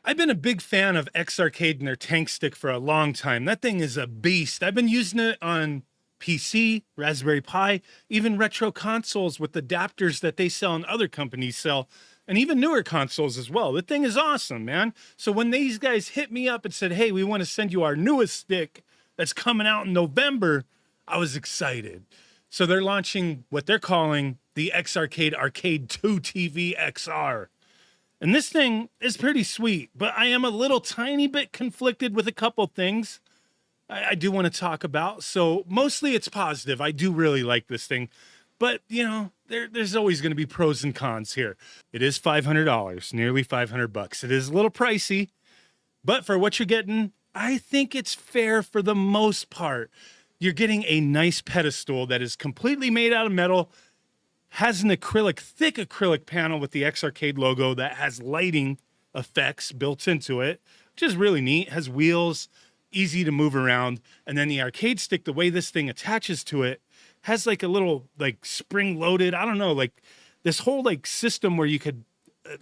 I've been a big fan of X-Arcade and their tank stick for a long time. That thing is a beast. I've been using it on PC, Raspberry Pi, even retro consoles with adapters that they sell and other companies sell, and even newer consoles as well. The thing is awesome, man. So when these guys hit me up and said, hey, we want to send you our newest stick that's coming out in November, I was excited. So they're launching what they're calling the X-Arcade Arcade2TV-XR. And this thing is pretty sweet, but I am a little tiny bit conflicted with a couple things I do want to talk about. So mostly it's positive. I do really like this thing, but you know, there's always going to be pros and cons here. It is $500, nearly $500. It is a little pricey, but for what you're getting, I think it's fair for the most part. You're getting a nice pedestal that is completely made out of metal, has an thick acrylic panel with the X-Arcade logo that has lighting effects built into it, which is really neat. Has wheels, easy to move around. And then the arcade stick, the way this thing attaches to it, has like a little like spring loaded, I don't know, like this whole like system where you could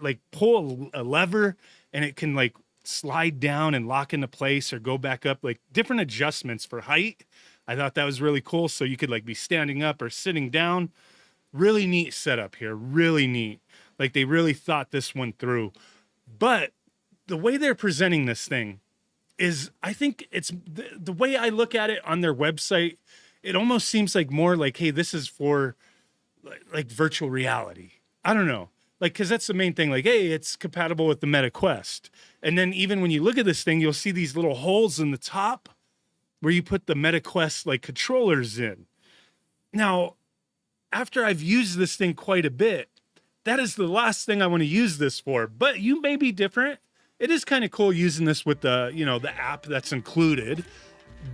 like pull a lever and it can like slide down and lock into place or go back up, like different adjustments for height. I thought that was really cool. So you could like be standing up or sitting down. Really neat setup here, really neat. Like they really thought this one through. But the way they're presenting this thing is, I think it's the way I look at it on their website, it almost seems like more like, hey, this is for like virtual reality. I don't know. Like, cause that's the main thing. Like, hey, it's compatible with the Meta Quest. And then even when you look at this thing, you'll see these little holes in the top where you put the Meta Quest like controllers in. Now, after I've used this thing quite a bit, that is the last thing I want to use this for. But you may be different. It is kind of cool using this with the, you know, the app that's included.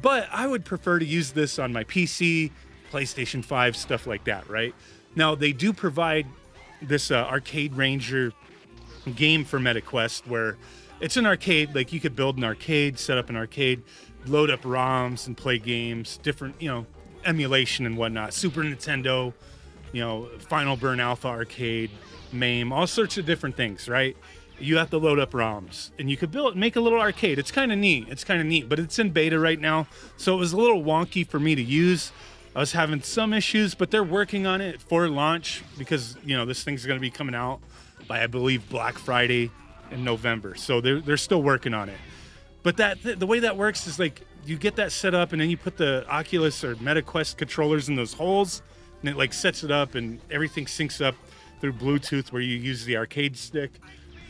But I would prefer to use this on my PC, PlayStation 5, stuff like that, right? Now, they do provide this Arcade Ranger game for MetaQuest where it's an arcade. Like you could build an arcade, set up an arcade, load up ROMs and play games, different, you know, emulation and whatnot. Super Nintendo, you know, Final Burn Alpha Arcade, MAME, all sorts of different things, right? You have to load up ROMs and you could make a little arcade. It's kind of neat. It's kind of neat, but it's in beta right now. So it was a little wonky for me to use. I was having some issues, but they're working on it for launch because, you know, this thing's going to be coming out by, I believe, Black Friday in November. So they're still working on it. But the way that works is like you get that set up and then you put the Oculus or MetaQuest controllers in those holes and it like sets it up and everything syncs up through Bluetooth where you use the arcade stick.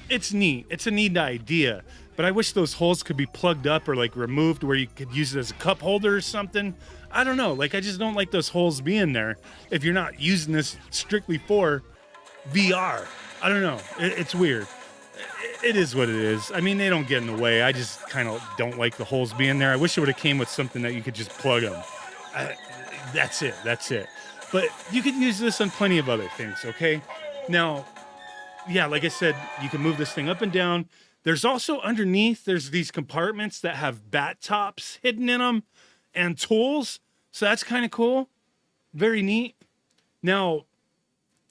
It's neat. It's a neat idea, but I wish those holes could be plugged up or like removed where you could use it as a cup holder or something. I don't know. Like I just don't like those holes being there if you're not using this strictly for VR. I don't know. It's weird. It is what it is. I mean, they don't get in the way. I just kind of don't like the holes being there. I wish it would have came with something that you could just plug them. That's it. That's it. But you could use this on plenty of other things, okay? Now, yeah, like I said, you can move this thing up and down. There's also underneath, there's these compartments that have bat tops hidden in them and tools. So that's kind of cool. Very neat. Now,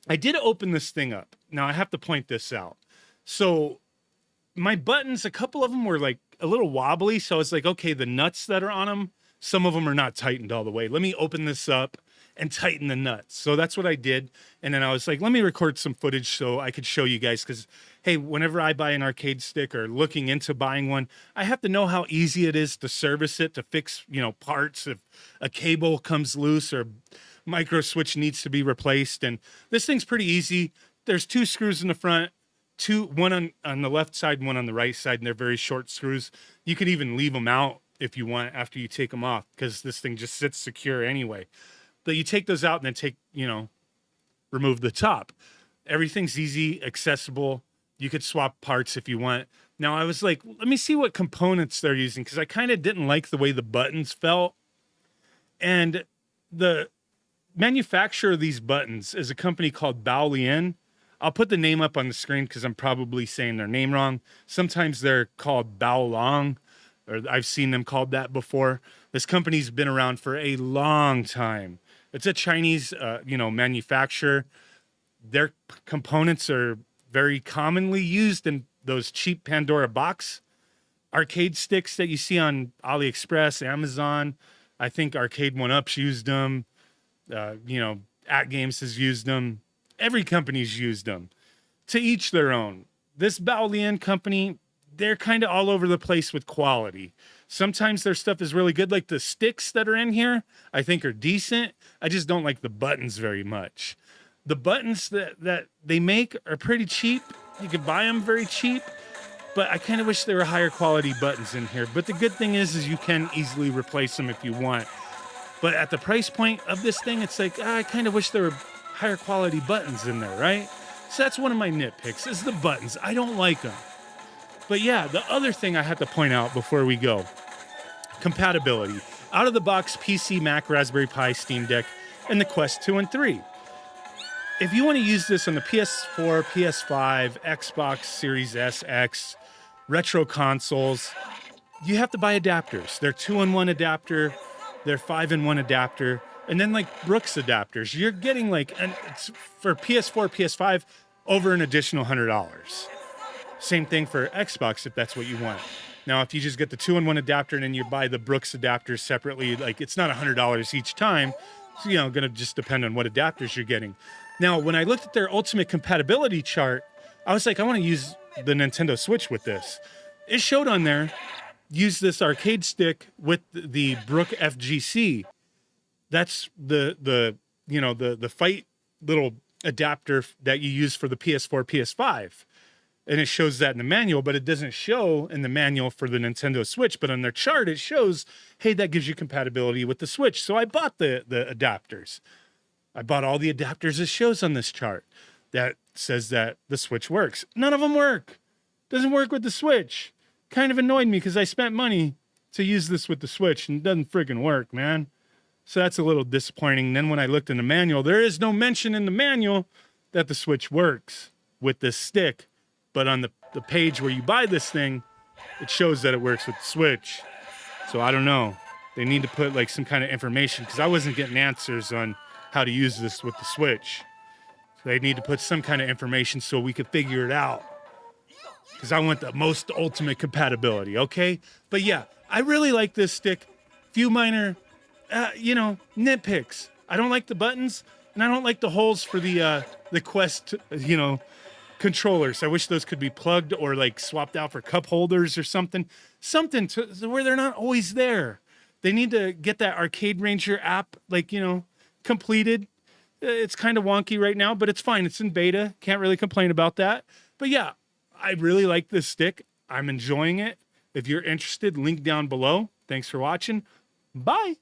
I did open this thing up. Now, I have to point this out. So my buttons, a couple of them were like a little wobbly. So it's like, okay, the nuts that are on them, some of them are not tightened all the way. Let me open this up and tighten the nuts. So that's what I did. And then I was like, let me record some footage so I could show you guys. Because, hey, whenever I buy an arcade stick or looking into buying one, I have to know how easy it is to service it, to fix, you know, parts if a cable comes loose or micro switch needs to be replaced. And this thing's pretty easy. There's 2 screws in the front. One on the left side and one on the right side, and they're very short screws. You could even leave them out if you want after you take them off because this thing just sits secure anyway. But you take those out and then remove the top. Everything's easy, accessible. You could swap parts if you want. Now I was like, let me see what components they're using because I kind of didn't like the way the buttons felt. And the manufacturer of these buttons is a company called Baolian. I'll put the name up on the screen because I'm probably saying their name wrong. Sometimes they're called Baolong, or I've seen them called that before. This company's been around for a long time. It's a Chinese, manufacturer. Their components are very commonly used in those cheap Pandora box arcade sticks that you see on AliExpress, Amazon. I think Arcade 1-Up's used them. At Games has used them. Every company's used them. To each their own. This Baolian company, they're kind of all over the place with quality. Sometimes their stuff is really good. Like the sticks that are in here, I think are decent. I just don't like the buttons very much. The buttons that they make are pretty cheap. You can buy them very cheap. But I kind of wish there were higher quality buttons in here. But the good thing is you can easily replace them if you want. But at the price point of this thing, it's like, I kind of wish there were higher quality buttons in there, right? So that's one of my nitpicks, is the buttons. I don't like them. But yeah, the other thing I have to point out before we go, compatibility. Out of the box, PC, Mac, Raspberry Pi, Steam Deck, and the Quest 2 and 3. If you want to use this on the PS4, PS5, Xbox Series S, X, retro consoles, you have to buy adapters. They're 2-in-1 adapter, they're 5-in-1 adapter, and then like Brooks adapters. You're getting like, it's for PS4, PS5, over an additional $100. Same thing for Xbox if that's what you want. Now, if you just get the 2-in-1 adapter and then you buy the Brooks adapters separately, like it's not $100 each time. So, going to just depend on what adapters you're getting. Now, when I looked at their ultimate compatibility chart, I was like, I want to use the Nintendo Switch with this. It showed on there, use this arcade stick with the Brook FGC. That's the fight little adapter that you use for the PS4, PS5. And it shows that in the manual, but it doesn't show in the manual for the Nintendo Switch. But on their chart, it shows, hey, that gives you compatibility with the Switch. So I bought the adapters. I bought all the adapters it shows on this chart that says that the Switch works. None of them work. Doesn't work with the Switch. Kind of annoyed me because I spent money to use this with the Switch and it doesn't freaking work, man. So that's a little disappointing. Then when I looked in the manual, there is no mention in the manual that the Switch works with this stick. But on the page where you buy this thing, it shows that it works with the Switch. So I don't know. They need to put like some kind of information because I wasn't getting answers on how to use this with the Switch. So they need to put some kind of information so we could figure it out. Because I want the most ultimate compatibility, okay? But yeah, I really like this stick. Few minor, nitpicks. I don't like the buttons, and I don't like the holes for the Quest, controllers. I wish those could be plugged or like swapped out for cup holders or something to where they're not always there. They need to get that Arcade Ranger app completed. It's kind of wonky right now, but it's fine. It's in beta. Can't really complain about that. But yeah, I really like this stick. I'm enjoying it. If you're interested, link down below. Thanks for watching. Bye.